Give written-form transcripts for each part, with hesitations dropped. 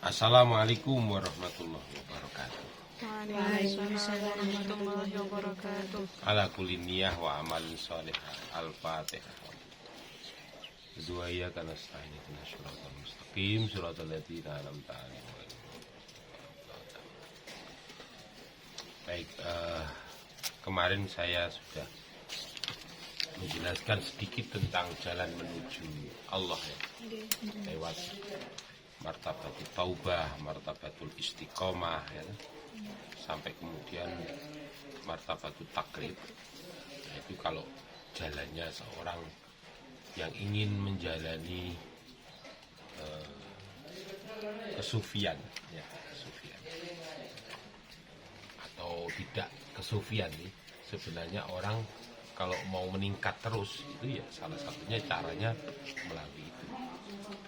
Assalamualaikum warahmatullahi wabarakatuh. Waalaikumsalam warahmatullahi wabarakatuh. Ala kulli niyah wa amalin sholihah. Al-Fatihah. Zuwaya kana nasta'in ihdinas siratal mustaqim siratal ladzina an'amta 'alaihim. Baik, kemarin saya sudah menjelaskan sedikit tentang jalan menuju Allah ya. Lewat martabatul taubah, martabatul istiqomah ya. Sampai kemudian martabatul takrib. Itu kalau jalannya seorang yang ingin menjalani kesufian ya, kesufian. Atau tidak kesufian nih. Sebenarnya orang kalau mau meningkat terus itu ya salah satunya caranya melalui itu.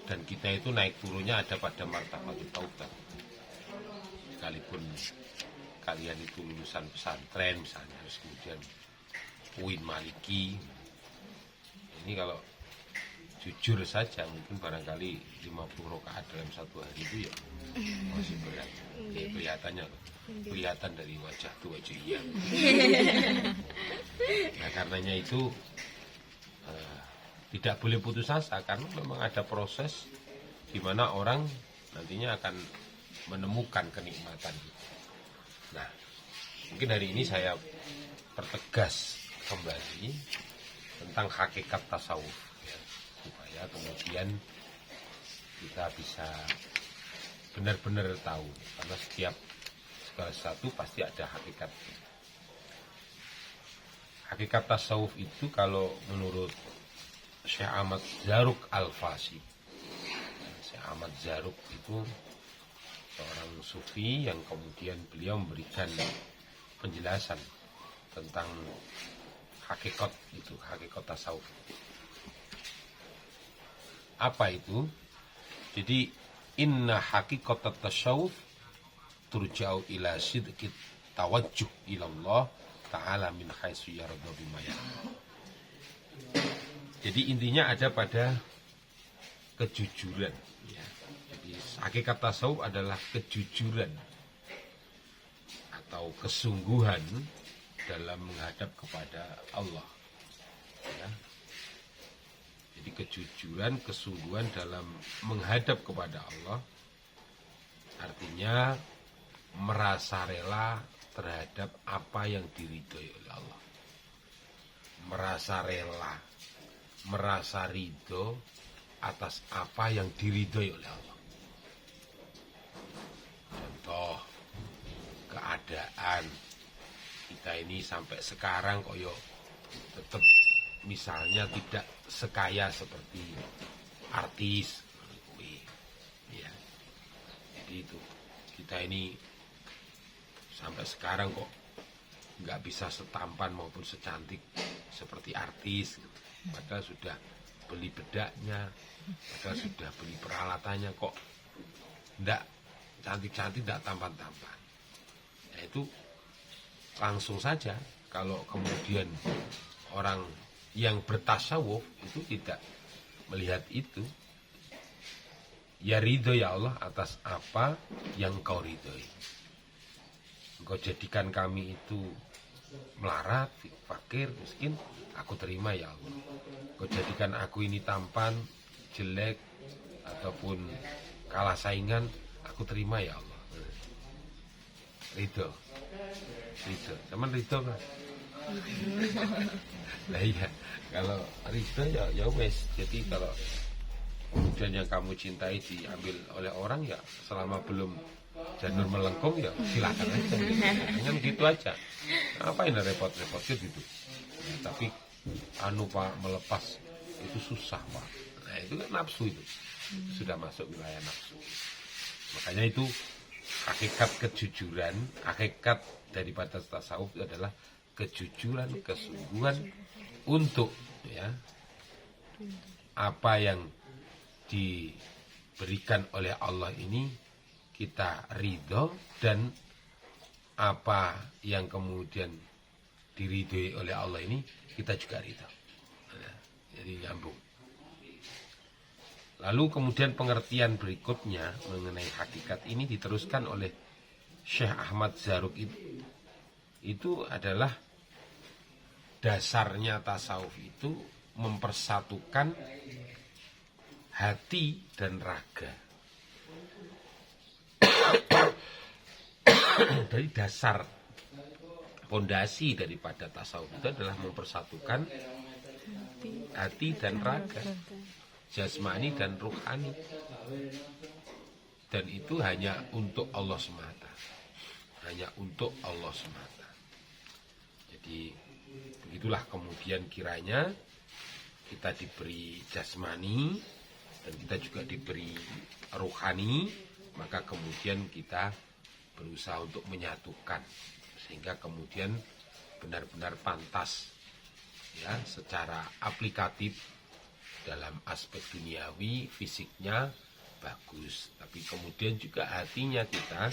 Dan kita itu naik turunnya ada pada martabatul taubah. Sekalipun kalian itu lulusan pesantren misalnya, terus kemudian UIN Maliki, ini kalau jujur saja mungkin barangkali 50 rakaat dalam satu hari itu ya masih berat. Kelihatannya kelihatan dari wajah tuh wajah iya. Nah karenanya itu tidak boleh putus asa karena memang ada proses di mana orang nantinya akan menemukan kenikmatan. Nah, mungkin hari ini saya pertegas kembali tentang hakikat tasawuf ya, supaya kemudian kita bisa benar-benar tahu karena setiap segala sesuatu pasti ada hakikat. Hakikat tasawuf itu kalau menurut Syekh Ahmad Zarruq Al-Fasi. Syekh Ahmad Zarruq itu seorang sufi yang kemudian beliau memberikan penjelasan tentang hakikat itu, hakikat tasawuf. Apa itu? Jadi inna hakikat tasawuf turja'u ila sidqit tawajjuh ila Allah ta'ala min haitsu yarda bima yarda. Jadi intinya ada pada kejujuran ya. Jadi hakikat tasawuf adalah kejujuran atau kesungguhan dalam menghadap kepada Allah ya. Jadi kejujuran, kesungguhan dalam menghadap kepada Allah artinya merasa rela terhadap apa yang diridhoi oleh Allah. Merasa rela, merasa ridho atas apa yang diridhoi oleh Allah. Contoh keadaan kita ini sampai sekarang koyo tetap misalnya tidak sekaya seperti artis ya. Jadi itu kita ini sampai sekarang kok nggak bisa setampan maupun secantik seperti artis gitu. Padahal sudah beli bedaknya, padahal sudah beli peralatannya kok nggak cantik-cantik, nggak tampan-tampan. Ya itu langsung saja kalau kemudian orang yang bertasawuf itu tidak melihat itu, ya ridho ya Allah atas apa yang kau ridhoi. Engkau jadikan kami itu melarat, fakir, miskin, aku terima ya Allah. Kau jadikan aku ini tampan, jelek, ataupun kalah saingan, aku terima ya Allah. Ridho, ridho, teman ridho kan? Nah iya, kalau ridho ya wes. Jadi kalau kemudian yang kamu cintai diambil oleh orang ya selama belum janur melengkung ya silakan aja dengan gitu aja. Apa ini repot-repot gitu ya, tapi Pak melepas itu susah Pak. Nah itu kan nafsu itu sudah masuk wilayah nafsu. Makanya itu hakikat kejujuran, hakikat daripada tasawuf adalah kejujuran, kesungguhan untuk ya apa yang diberikan oleh Allah ini kita ridho, dan apa yang kemudian diridhoi oleh Allah ini kita juga ridho. Jadi nyambung. Lalu kemudian pengertian berikutnya mengenai hakikat ini diteruskan oleh Syekh Ahmad Zarruq itu adalah dasarnya tasawuf itu mempersatukan hati dan raga. Dari dasar pondasi daripada tasawuf itu adalah mempersatukan hati dan raga, jasmani dan ruhani, dan itu hanya untuk Allah semata, hanya untuk Allah semata. Jadi begitulah kemudian kiranya kita diberi jasmani dan kita juga diberi ruhani, maka kemudian kita berusaha untuk menyatukan sehingga kemudian benar-benar pantas ya secara aplikatif dalam aspek duniawi, fisiknya bagus, tapi kemudian juga hatinya kita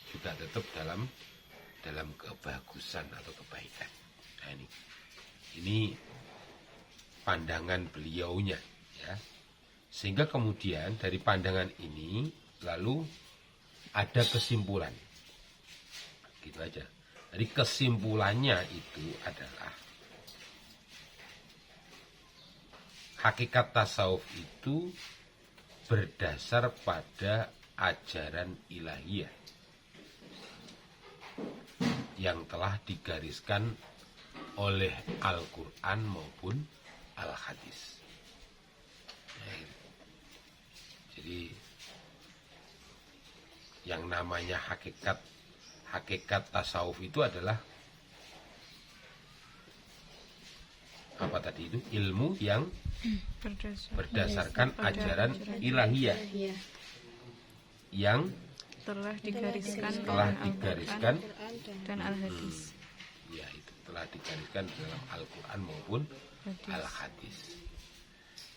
juga tetap dalam kebagusan atau kebaikan. Nah, ini pandangan beliaunya ya. Sehingga kemudian dari pandangan ini lalu ada kesimpulan. Gitu aja. Jadi kesimpulannya itu adalah hakikat tasawuf itu berdasar pada ajaran ilahiyah yang telah digariskan oleh Al-Quran maupun Al-Hadis. Jadi yang namanya hakikat tasawuf itu adalah apa tadi itu? Ilmu yang berdasarkan ajaran ilahiyah yang telah digariskan dan Al-Hadis. Ya, itu telah digariskan dalam Al-Quran maupun Al-Hadis.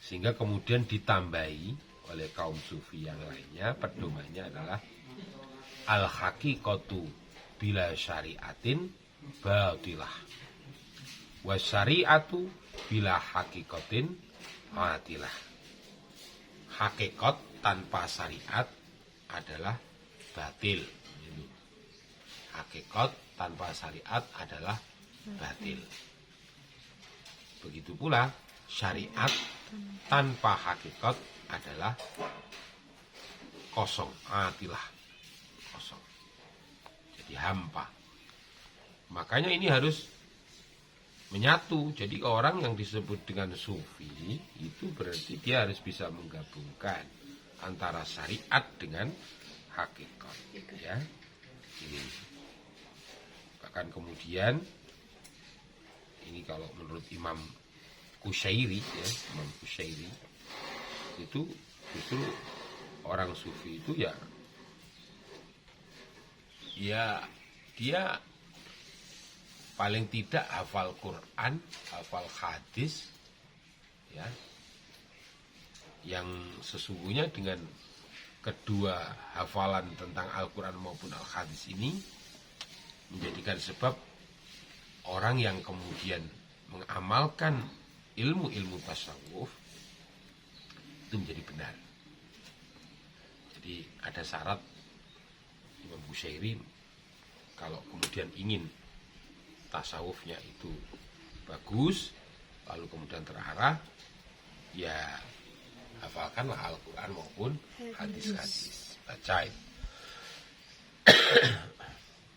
Sehingga kemudian ditambahi oleh kaum sufi yang lainnya, pedomannya adalah al-haqiqatu bila syariatin batilah wa syariatu bila haqiqatin batilah. Hakikat tanpa syariat adalah batil. Hakikat tanpa syariat adalah batil. Begitu pula syariat tanpa hakikat adalah kosong, atilah, kosong. Jadi hampa. Makanya ini harus menyatu. Jadi orang yang disebut dengan sufi itu berarti dia harus bisa menggabungkan antara syariat dengan hakikat. Ya, ini. Bahkan kemudian ini kalau menurut Imam Qushairi ya, Imam Qushairi itu justru orang sufi itu ya dia paling tidak hafal Quran, hafal hadis ya, yang sesungguhnya dengan kedua hafalan tentang Al-Quran maupun Al-Hadis ini menjadikan sebab orang yang kemudian mengamalkan ilmu-ilmu tasawuf itu menjadi benar. Jadi ada syarat Imam Qushairi kalau kemudian ingin tasawufnya itu bagus lalu kemudian terarah, ya hafalkanlah Al-Quran maupun hadis-hadis, baca.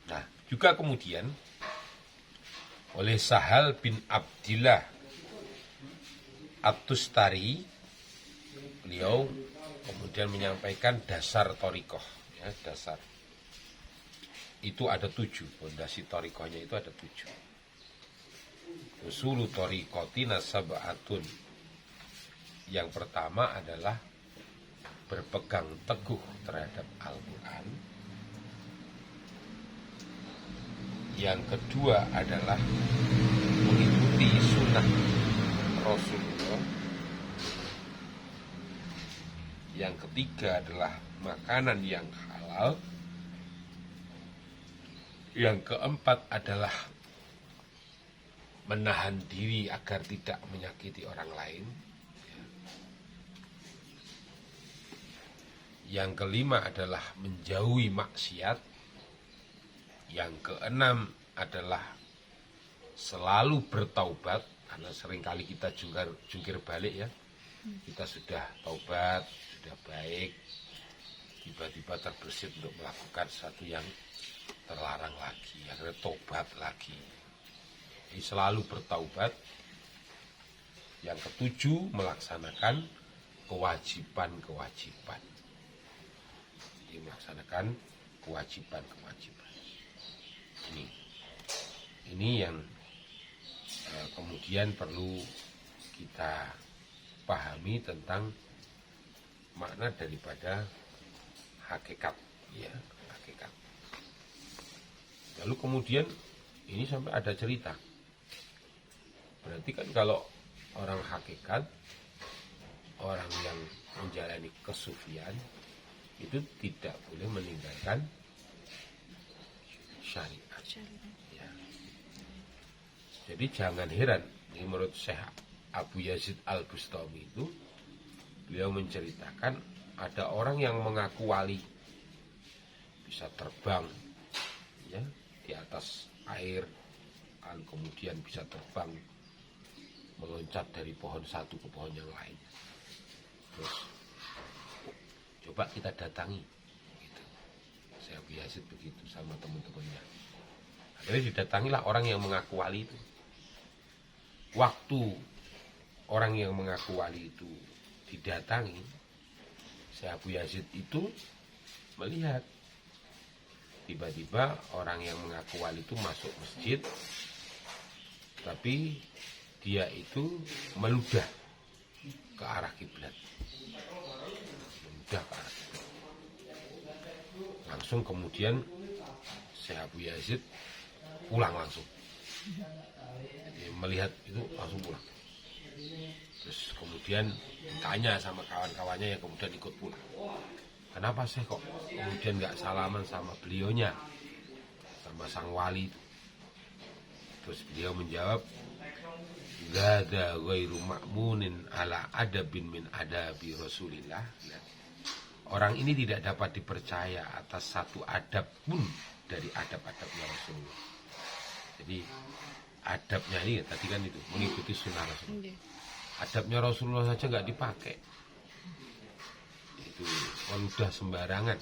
Nah, juga kemudian oleh Sahal bin Abdillah At-Tustari, beliau kemudian menyampaikan dasar thariqah ya, dasar itu ada 7, fondasi thariqahnya itu ada 7. Usulu thariqatina sab'atun. Yang pertama adalah berpegang teguh terhadap Al-Quran. Yang kedua adalah mengikuti sunnah Rasulullah. Yang ketiga adalah makanan yang halal. Yang keempat adalah menahan diri agar tidak menyakiti orang lain. Yang kelima adalah menjauhi maksiat. Yang keenam adalah selalu bertaubat, karena seringkali kita jungkir balik ya. Kita sudah taubat, sudah baik, tiba-tiba terbersit untuk melakukan sesuatu yang terlarang lagi, akhirnya tobat lagi. Jadi selalu bertaubat. Yang ketujuh, melaksanakan kewajiban-kewajiban. Jadi melaksanakan kewajiban-kewajiban. Ini yang kemudian perlu kita pahami tentang makna daripada hakikat, ya, hakikat. Lalu kemudian ini sampai ada cerita. Berarti kan kalau orang hakikat, orang yang menjalani kesufian itu tidak boleh meninggalkan syariat. Ya. Jadi jangan heran, ini menurut Syekh Abu Yazid Al-Bustami itu, beliau menceritakan ada orang yang mengaku wali, bisa terbang ya di atas air, kemudian bisa terbang meloncat dari pohon satu ke pohon yang lain. Terus coba kita datangi gitu. Saya Abu Yazid begitu sama teman-temannya. Akhirnya didatangilah orang yang mengaku wali itu. Waktu orang yang mengaku wali itu didatangi, Syekh Abu Yazid itu melihat tiba-tiba orang yang mengaku wali itu masuk masjid, tapi dia itu meludah ke arah kiblat. Meludah ke arah kiblat. Langsung kemudian Syekh Abu Yazid pulang langsung. Jadi melihat itu langsung pulang. Terus kemudian tanya sama kawan-kawannya yang kemudian ikut pulang. Kenapa sih kok kemudian nggak salaman sama beliaunya, sama sang wali itu? Terus beliau menjawab, "Gada ghairu ma'munin ala adabin min adabi Rasulillah." Orang ini tidak dapat dipercaya atas satu adab pun dari adab-adabnya Rasulullah. Jadi adabnya ini tadi kan itu mengikuti sunnah Rasulullah. Adabnya Rasulullah saja nggak dipakai. Itu meludah sembarangan.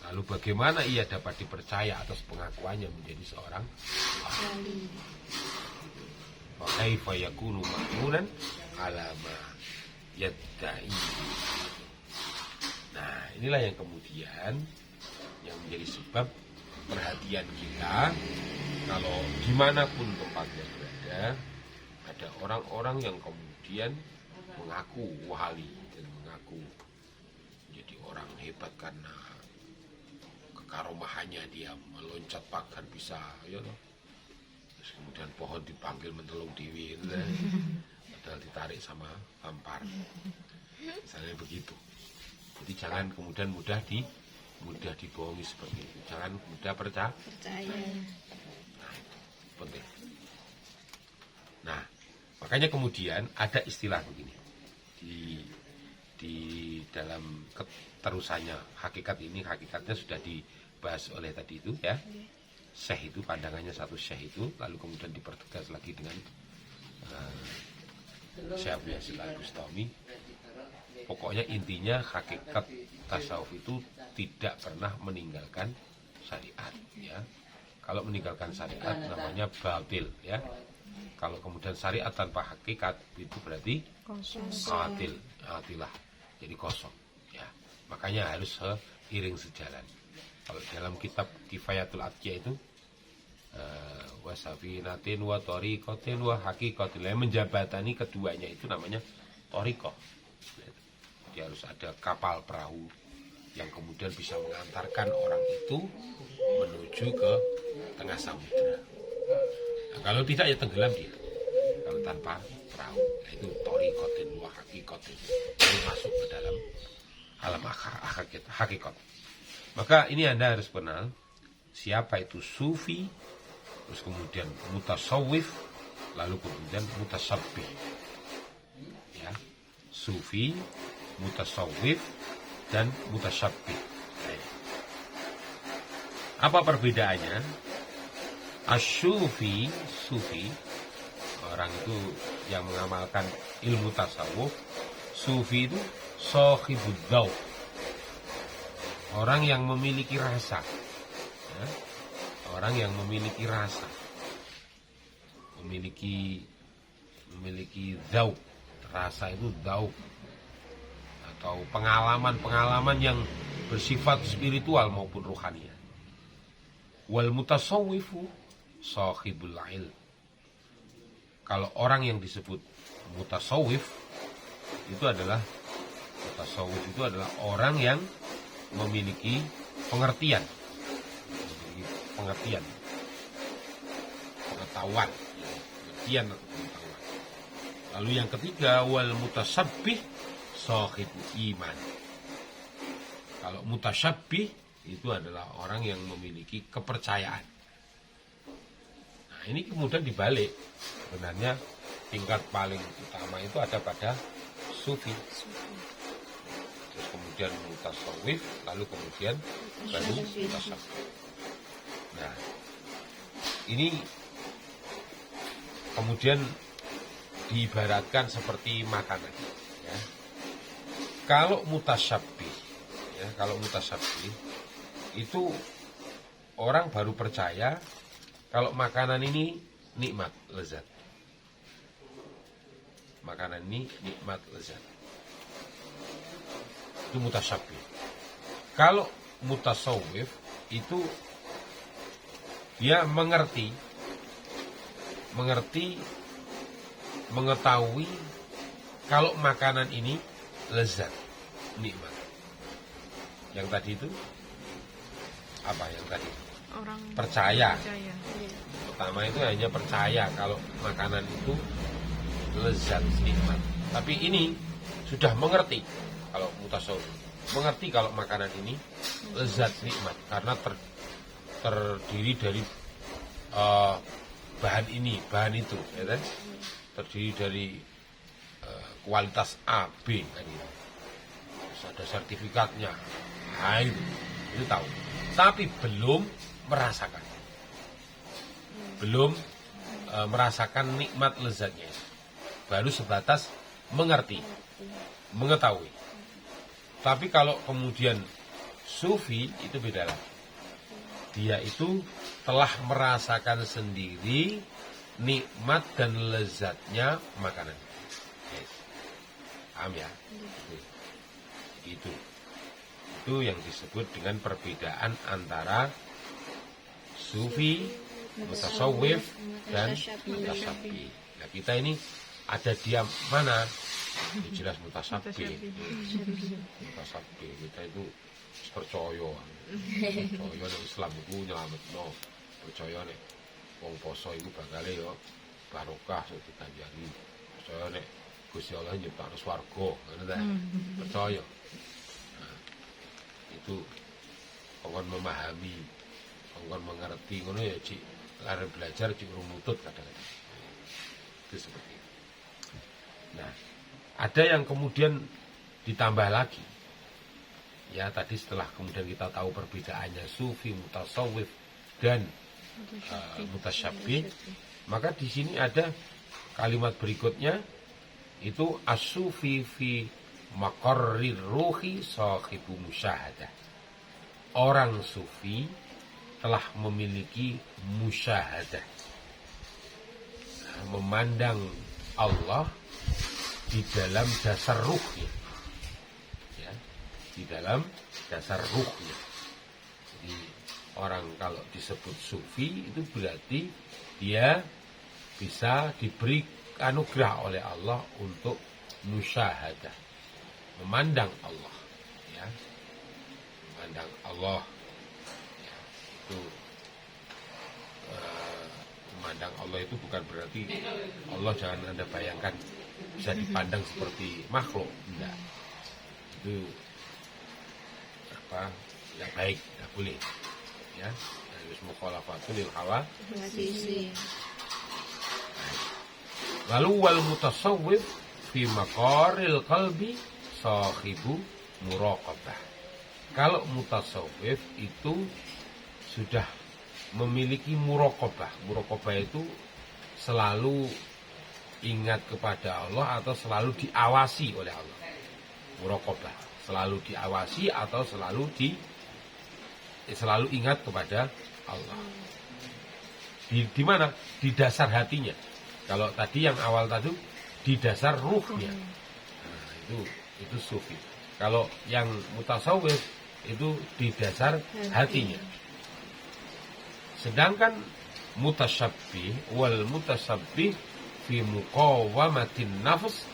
Lalu bagaimana ia dapat dipercaya atas pengakuannya menjadi seorang wali? Fa kaifa yakunu ma'munan ala ma yadda'i. Nah, inilah yang kemudian yang menjadi sebab perhatian kita kalau dimanapun tempatnya berada, ada orang-orang yang kemudian mengaku wali dan mengaku menjadi orang hebat karena kekaromahannya, dia meloncat pagar bisa, ya loh. Terus kemudian pohon dipanggil mentelung dewi, padahal ditarik sama hampar, misalnya begitu. Jadi jangan kemudian mudah dibohongi seperti itu. Jangan mudah percaya. Nah, itu penting. Nah, makanya kemudian ada istilah begini di dalam keterusannya hakikat ini. Hakikatnya sudah dibahas oleh tadi itu ya. Syekh itu pandangannya satu syekh itu, lalu kemudian dipertegas lagi dengan Syekh Abu Yazid Al-Bustami. Pokoknya intinya hakikat tasawuf itu tidak pernah meninggalkan syariat ya. Kalau meninggalkan syariat namanya batil ya. Kalau kemudian syariat tanpa hakikat itu berarti atilah, jadi kosong ya. Makanya harus seiring sejalan. Kalau dalam kitab Kifayatul Atqiyah itu wasafinatin wa tariqatin wa haqiqatin, menjabatani keduanya itu namanya tariqah. Dia harus ada kapal perahu yang kemudian bisa mengantarkan orang itu menuju ke tengah samudera. Nah, kalau tidak ya tenggelam dia. Kalau tanpa perahu, nah, itu tariqatin wa haqiqatin, itu masuk ke dalam alam hakikat. Maka ini Anda harus kenal siapa itu sufi, terus kemudian mutasawwif, lalu kemudian mutasabbih. Ya, sufi, mutasawwif, dan mutasyabbih. Apa perbedaannya? Sufi, orang itu yang mengamalkan ilmu tasawuf. Sufi itu shahibud dzauq, orang yang memiliki rasa, ya. Orang yang memiliki rasa, memiliki dzauq. Rasa itu dzauq, atau pengalaman-pengalaman yang bersifat spiritual maupun rohani. Wal mutasawwifu shahibul ilm. Kalau orang yang disebut mutasawwif itu adalah orang yang memiliki pengertian, pengetahuan, pengertian atau pengetahuan. Lalu yang ketiga, wal mutasyabbih shahibul iman. Kalau mutasyabbih itu adalah orang yang memiliki kepercayaan. Nah, ini kemudian dibalik. Sebenarnya tingkat paling utama itu ada pada sufi. Terus kemudian mutasawwif, lalu kemudian baru mutasyabbih. Nah, ini kemudian diibaratkan seperti makanan, ya. Kalau mutasyabbih itu orang baru percaya kalau makanan ini nikmat, lezat. Makanan ini nikmat, lezat. Itu mutasyabbih. Kalau mutasawwif itu dia mengetahui kalau makanan ini lezat, nikmat. Yang tadi itu apa yang tadi? Orang Percaya. Pertama itu hanya percaya kalau makanan itu lezat, nikmat. Tapi ini sudah mengerti kalau mutasawwif, mengerti kalau makanan ini lezat, nikmat, karena terdiri dari bahan itu, ya kan? Terdiri dari kualitas A, B, kan gitu. Terus ada sertifikatnya. Nah, itu tahu. Tapi belum merasakan nikmat lezatnya. Baru sebatas mengerti, mengetahui. Tapi kalau kemudian sufi itu beda lagi. Dia itu telah merasakan sendiri nikmat dan lezatnya makanan. Paham ya? Itu yang disebut dengan perbedaan antara sufi, mutasawwif, dan mutasyabbih. Nah, kita ini ada di mana? Ya, jelas mutasyabbih. Mutasyabbih kita itu percaya nek Islam itu nyelametno. Percaya nek wong poso iku bakale yo barokah sok dikanjani. Percaya nek Gusti Allah nyiptakno swarga, ngono ta. Percaya. Itu kongkon memahami, kongkon mengerti, ngono ya cik lare belajar cik rumutut kadang-kadang. Itu seperti itu. Nah, ada yang kemudian ditambah lagi. Ya, tadi setelah kemudian kita tahu perbedaannya sufi, mutasawwif, dan mutasyabbih, maka di sini ada kalimat berikutnya itu as-sufi fi maqarrir ruhi sahibu musyahadah. Orang sufi telah memiliki musyahadah, memandang Allah di dalam dasar ruhnya, ya, di dalam dasar ruhnya. Jadi orang kalau disebut sufi itu berarti dia bisa diberi anugerah oleh Allah untuk musyahadah, memandang Allah, ya, memandang Allah, ya, itu memandang Allah itu bukan berarti Allah jangan Anda bayangkan bisa dipandang seperti makhluk, enggak. Itu apa yang baik, tidak boleh, ya. Harus mukhalafatul lil hawa. Lalu wal mutasawwif fi maqaril qalbi sahibu muraqabah. Kalau mutasawwif itu sudah memiliki muraqabah. Muraqabah itu selalu ingat kepada Allah atau selalu diawasi oleh Allah. Muraqabah, selalu diawasi atau selalu ingat kepada Allah. Di mana? Di dasar hatinya. Kalau tadi yang awal tadi di dasar ruhnya. Nah, itu sufi. Kalau yang mutasawwif itu di dasar hatinya. Sedangkan mutasyabbih wal mutasyabbih fi muqawamatin nafs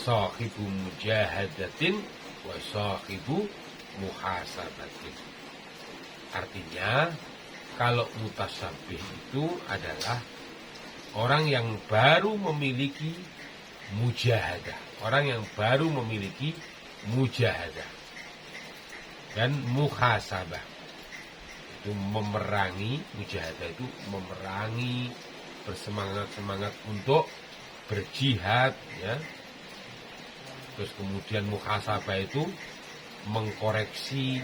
sahibu mujahadatin wa sahibu muhasabatin. Artinya kalau mutasyabbih itu adalah orang yang baru memiliki mujahadah, orang yang baru memiliki mujahadah dan muhasabah. Itu memerangi, mujahadah itu memerangi, bersemangat-semangat untuk berjihad, ya. Terus kemudian muhasabah itu mengkoreksi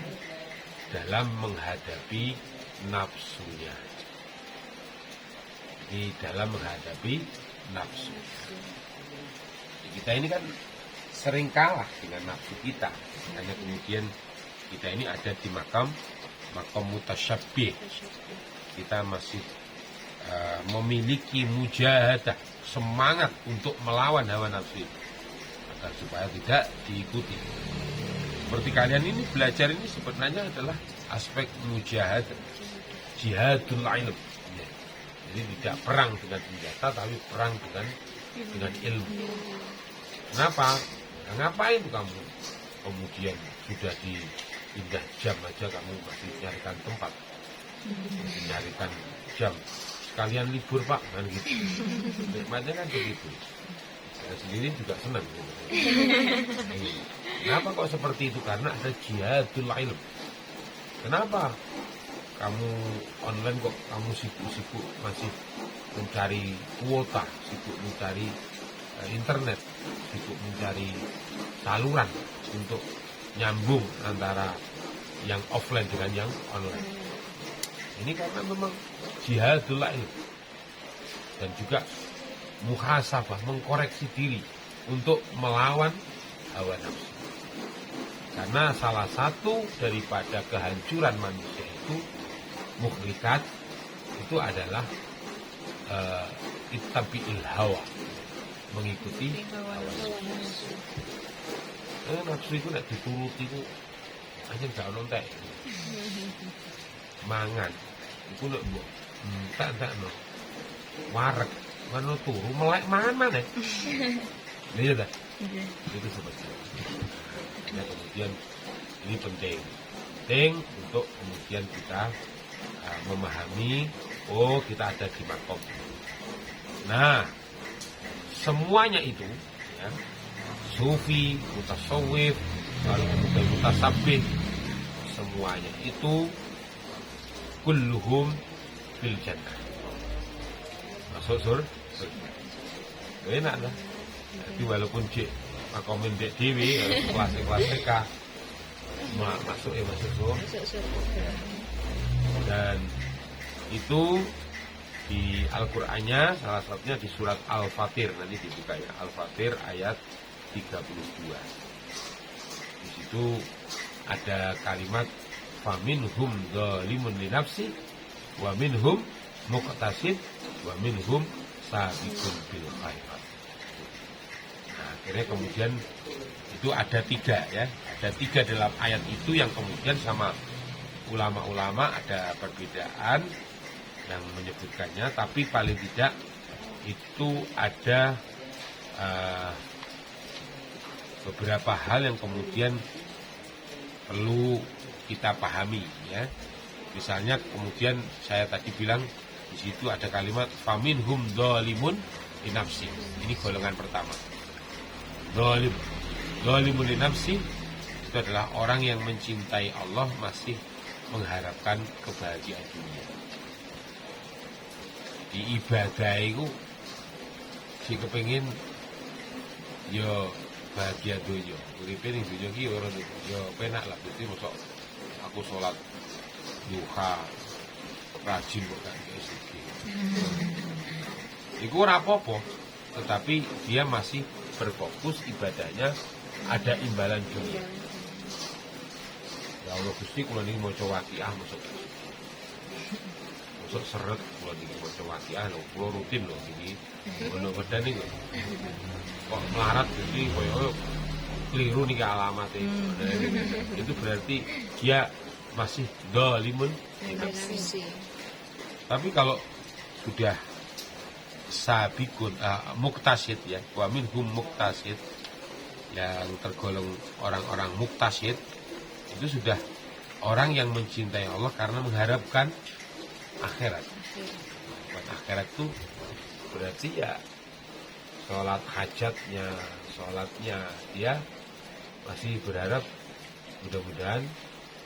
dalam menghadapi nafsunya. Di dalam menghadapi nafsu. Kita ini kan sering kalah dengan nafsu kita, karena kemudian kita ini ada di makam mutasyabbih. Kita masih memiliki mujahadah, semangat untuk melawan hawa nafsu itu, agar supaya tidak diikuti. Seperti kalian ini belajar ini sebenarnya adalah aspek mujahadah, jihadul ilm. Jadi tidak perang dengan senjata, tapi perang dengan ilmu. Kenapa? Nah, ngapain kamu kemudian sudah pindah jam aja kamu masih nyarikan tempat, masih nyarikan jam, sekalian libur pak, kan gitu. Nikmatnya kan begitu. Saya sendiri juga senang gitu. Kenapa kok seperti itu? Karena ada jihadul ilm. Kenapa kamu online kok kamu sibuk masih mencari kuota, sibuk mencari internet, sibuk mencari saluran untuk nyambung antara yang offline dengan yang online. Ini karena memang jihadul ilm dan juga muhasabah, mengkoreksi diri untuk melawan hawa nafsu. Karena salah satu daripada kehancuran manusia itu mukhlikat itu adalah ittabi'il hawa, mengikuti hawa nafsu. Nafsu itu nek dituruti itu aja gak ono entek. Mangan iku nek mbok tak no. Wareg mano turu melek mangan maneh. Iya dah. Itu seperti itu. Nah, kemudian ini penting untuk kemudian kita memahami, oh kita ada di makom. Nah, semuanya itu, ya, sufi, mutasawwif, lalu kemudian mutasabbih, semuanya itu kulluhum fil jannah. Masuk surga. Enak lah. Jadi walaupun cek makomin dek dewi, kelas TK, masuk surga. Dan itu di Al-Qur'annya salah satunya di surat Al-Fatir, nanti dibuka ya, Al-Fatir ayat 32. Di situ ada kalimat faminhum dzalimun li nafsi wa minhum muqtasid wa minhum sabiqun bil khairat. Nah, akhirnya kemudian itu ada 3 ya, ada 3 dalam ayat itu yang kemudian sama ulama-ulama ada perbedaan yang menyebutkannya, tapi paling tidak itu ada beberapa hal yang kemudian perlu kita pahami ya. Misalnya kemudian saya tadi bilang di situ ada kalimat faminhum dzalimun li nafsi. Ini golongan pertama. Dzalimun li nafsi itu adalah orang yang mencintai Allah masih mengharapkan kebahagiaan dunia. Di ibadah itu si kepengin yo bahagia dunya. Uripe ning dunya iki ora yo penak lah, Gusti mosok aku sholat duha rajin kok gak rezeki. Iku ora apa-apa, tetapi dia masih berfokus ibadahnya ada imbalan dunia. Ya Allah Gusti kula niki maca waqiah masuk seret kula niki maca waqiah lho, kula rutin lho iki. Ono wedane kok. Kok melarat Gusti koyo keliru nih alamatnya. Itu berarti dia masih dolimun. Tapi kalau sudah sabikun muktasid ya, wa minhum muktasid, yang tergolong orang-orang muktasid itu sudah orang yang mencintai Allah karena mengharapkan akhirat. Akhirat itu berarti ya sholat hajatnya, sholatnya dia masih berharap mudah-mudahan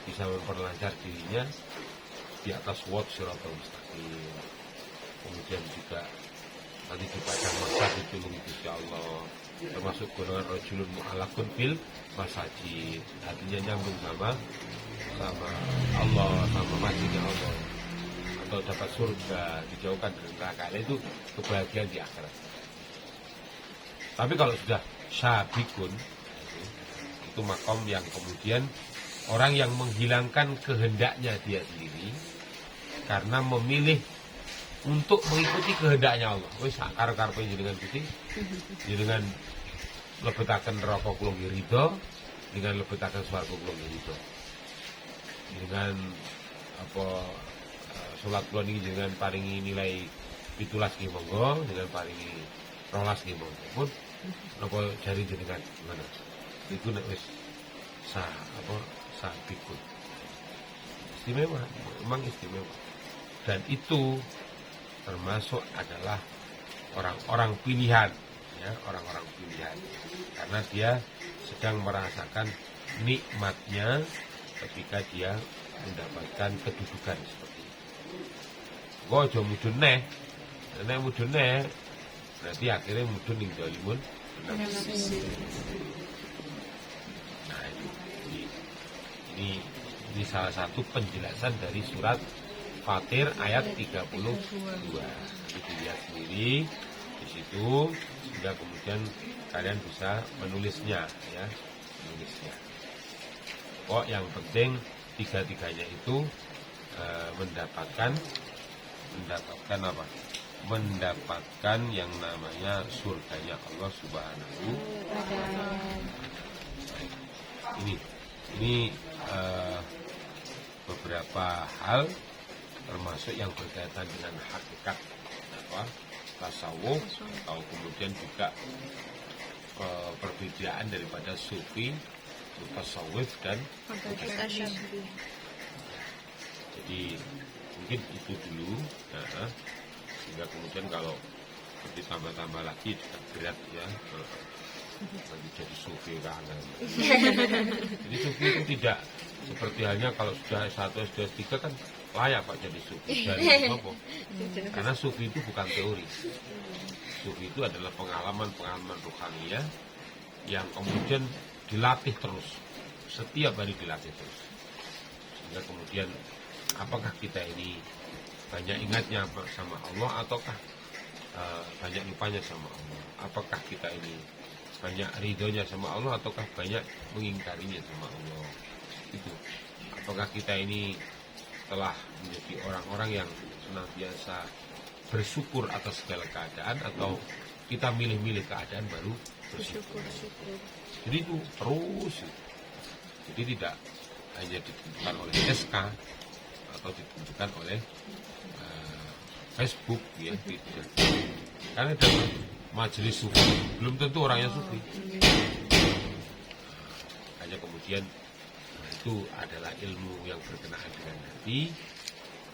bisa memperlancar dirinya di atas siratal mustaqim. Kemudian juga nanti di padang mahsyar ditulungi Gusti Allah, termasuk golongan rajulun mu'allaqun fil masajid, artinya nyambung sama Allah, sama masjidnya Allah, atau dapat surga, dijauhkan dari neraka. Itu kebahagiaan di akhirat. Tapi kalau sudah syabikun, itu makom yang kemudian orang yang menghilangkan kehendaknya dia sendiri karena memilih untuk mengikuti kehendaknya Allah. Wis akar-karpe jenengan Gusti, jenengan lebetaken neraka kula nggih ridho, dengan lebetaken swarga kula nggih ridho. Dengan apa salat kula niki jenengan paringi nilai 17 nggih monggo, dengan paringi 12 nggih monggo. Pun napa jari jenengan gimana? Itu nek wis sabikun. Istimewa, memang istimewa. Dan itu termasuk adalah orang-orang pilihan, ya, orang-orang pilihan. Karena dia sedang merasakan nikmatnya ketika dia mendapatkan kedudukan seperti itu. Kok aja mudun neh. Nek mudun neh berarti akhirnya mudun ning dolimun. Nah, ini salah satu penjelasan dari surat Fatir ayat 32. Jadi dilihat sendiri di situ, sehingga kemudian kalian bisa menulisnya, ya, menulisnya. Kok yang penting tiga-tiganya itu mendapatkan apa? Mendapatkan yang namanya surganya Allah Subhanahu wa Ta'ala. Ini beberapa hal termasuk yang berkaitan dengan hakikat apa tasawuf, atau kemudian juga perbedaan daripada sufi, tasawuf dan tasawuf. Jadi mungkin itu dulu, sehingga kemudian kalau ditambah-tambah lagi juga berat ya, nanti jadi sufi kangen. Jadi sufi itu tidak seperti halnya kalau sudah S1, S2, S3 kan layak Pak jadi sufi. Dan apa? Karena sufi itu bukan teori. Sufi itu adalah pengalaman rohania yang kemudian dilatih terus, setiap hari dilatih terus. Sehingga kemudian apakah kita ini banyak ingatnya sama Allah ataukah banyak lupanya sama Allah? Apakah kita ini banyak ridhonya sama Allah ataukah banyak mengingkarinya sama Allah? Itu. Apakah kita ini telah menjadi orang-orang yang senantiasa bersyukur atas segala keadaan, atau kita milih-milih keadaan baru bersyukur? Jadi itu terus. Jadi tidak hanya ditentukan oleh SK atau ditentukan oleh Facebook, ya, tidak. Karena ada majelis sufi, belum tentu orangnya sufi. Hanya kemudian itu adalah ilmu yang berkenaan dengan hati,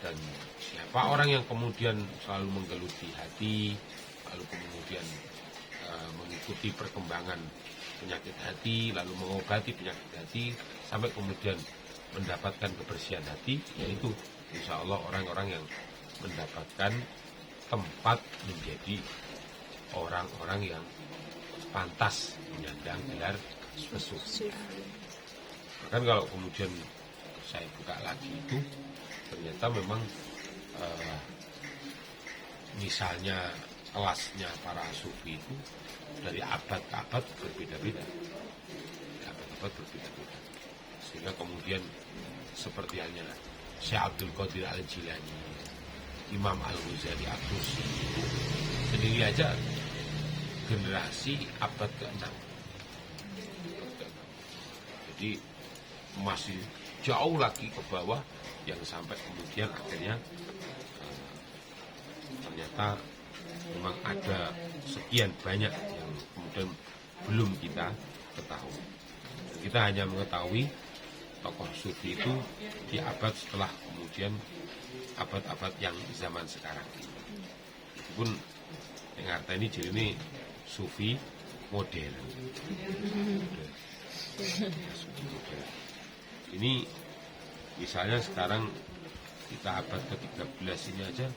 dan siapa orang yang kemudian selalu menggeluti hati, lalu kemudian mengikuti perkembangan penyakit hati, lalu mengobati penyakit hati sampai kemudian mendapatkan kebersihan hati, yaitu insya Allah orang-orang yang mendapatkan tempat menjadi orang-orang yang pantas menyandang gelar pesufi. Bahkan kalau kemudian saya buka lagi itu, ternyata memang misalnya kelasnya para sufi itu dari abad ke abad berbeda-beda. Abad berbeda-beda. Sehingga kemudian seperti halnya Syekh Abdul Qadir Al-Jilani, Imam Al-Ghazali At-Tusi, sendiri aja generasi abad ke-6. Jadi masih jauh lagi ke bawah yang sampai kemudian akhirnya ternyata memang ada sekian banyak yang kemudian belum kita ketahui. Dan kita hanya mengetahui tokoh sufi itu di abad setelah kemudian abad-abad yang zaman sekarang ini. Itu pun yang artinya jadi ini sufi modern. Ini misalnya sekarang kita abad ke-13 ini aja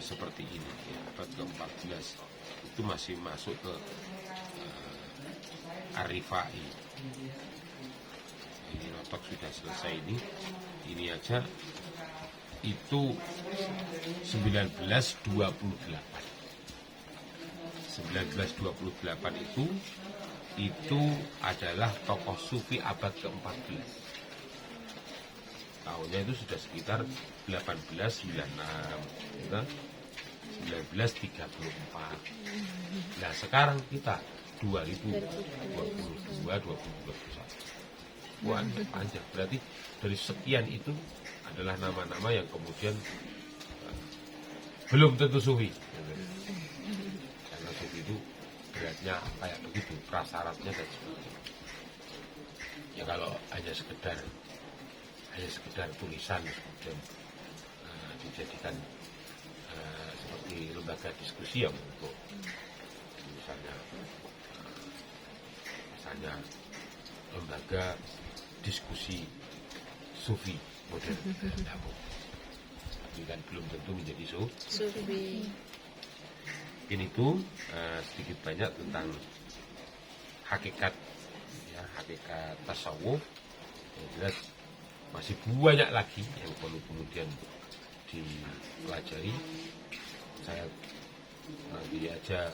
seperti ini ya, abad ke-14 itu masih masuk ke Ar-Rifai. Ini notok sudah selesai ini aja itu 1928 itu adalah tokoh sufi abad ke-14. Tahunnya itu sudah sekitar 1896 ya, 1934. Nah sekarang kita 2022-2021. Wah panjang, berarti dari sekian itu adalah nama-nama yang kemudian belum tentu sufi. Karena sufi itu beratnya kayak begitu, prasyaratnya dan sebagainya. Ya kalau hanya sekedar tulisan kemudian dijadikan seperti lembaga diskusi yang untuk misalnya lembaga diskusi sufi modern, tapi kan belum tentu menjadi sufi. Ini tuh sedikit banyak tentang hakikat tasawuf. Yang jelas masih banyak lagi yang perlu kemudian dipelajari. Saya nanti aja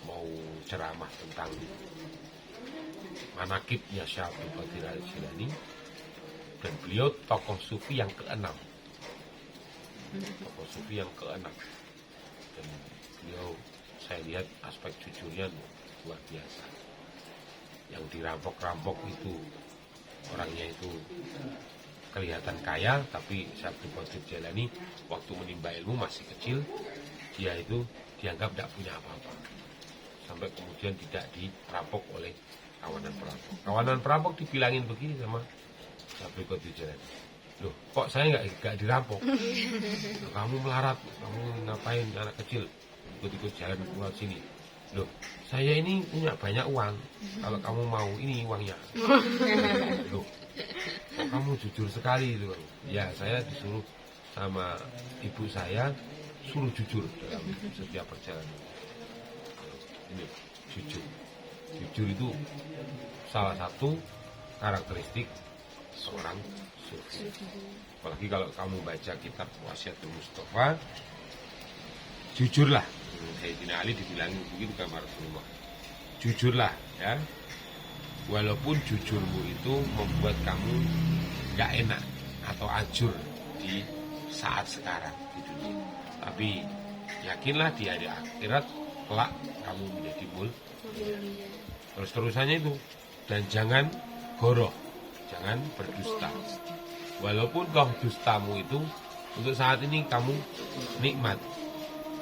mau ceramah tentang manakibnya Syekh Abdul Qadir Al-Jilani, dan beliau tokoh sufi yang ke-6. Tokoh sufi yang ke-6. Dan beliau saya lihat aspek jujurnya luar biasa. Yang dirampok-rampok itu orangnya itu kelihatan kaya, tapi Syekh Abdul Qadir Jilani waktu menimba ilmu masih kecil, dia itu dianggap tidak punya apa-apa, sampai kemudian tidak dirampok oleh kawanan perampok. Kawanan perampok dibilangin begini sama Syekh Abdul Qadir Jilani, loh kok saya nggak dirampok? Kamu melarat, kamu ngapain anak kecil ikut-ikut jalan keluar sini? Loh saya ini punya banyak uang, kalau kamu mau ini uangnya. Loh kok kamu jujur sekali itu? Ya saya disuruh sama ibu saya suruh jujur dalam setiap perjalanan. Ini jujur itu salah satu karakteristik seorang sufi. Apalagi kalau kamu baca kitab Wasiatul Mustafa, jujurlah. Sayyidina Ali dibilangin begitu sama Rasulullah, jujurlah ya, walaupun jujurmu itu membuat kamu gak enak atau ajur di saat sekarang di dunia, tapi yakinlah di hari akhirat kelak kamu menjadi mulia. Terus-terusannya itu, dan jangan goroh, jangan berdusta, walaupun toh dustamu itu untuk saat ini kamu nikmat,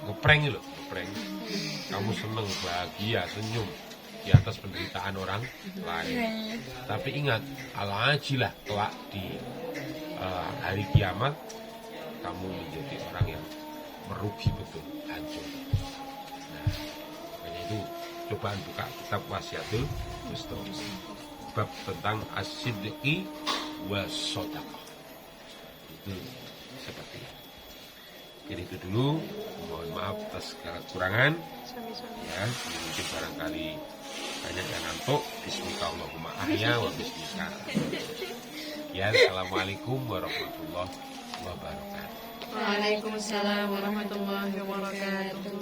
ngeprank loh, ngeprank, kamu seneng, bahagia, senyum di atas penderitaan orang lain. Tapi ingat, al-ajilah, kelak di hari kiamat kamu menjadi orang yang merugi betul, hancur. Nah, makanya itu cobaan buka kitab Wasiatul Mustafa, bab tentang as-sidqi wa shadaqah. Itu seperti itu. Jadi itu dulu, mohon maaf atas segala kekurangan. Sami-sami. Ya, mungkin barangkali banyak yang ngantuk. Bismillahirrahmanirrahim ahya wa bismika. Ya, assalamualaikum warahmatullahi wabarakatuh. Waalaikumsalam warahmatullahi wabarakatuh.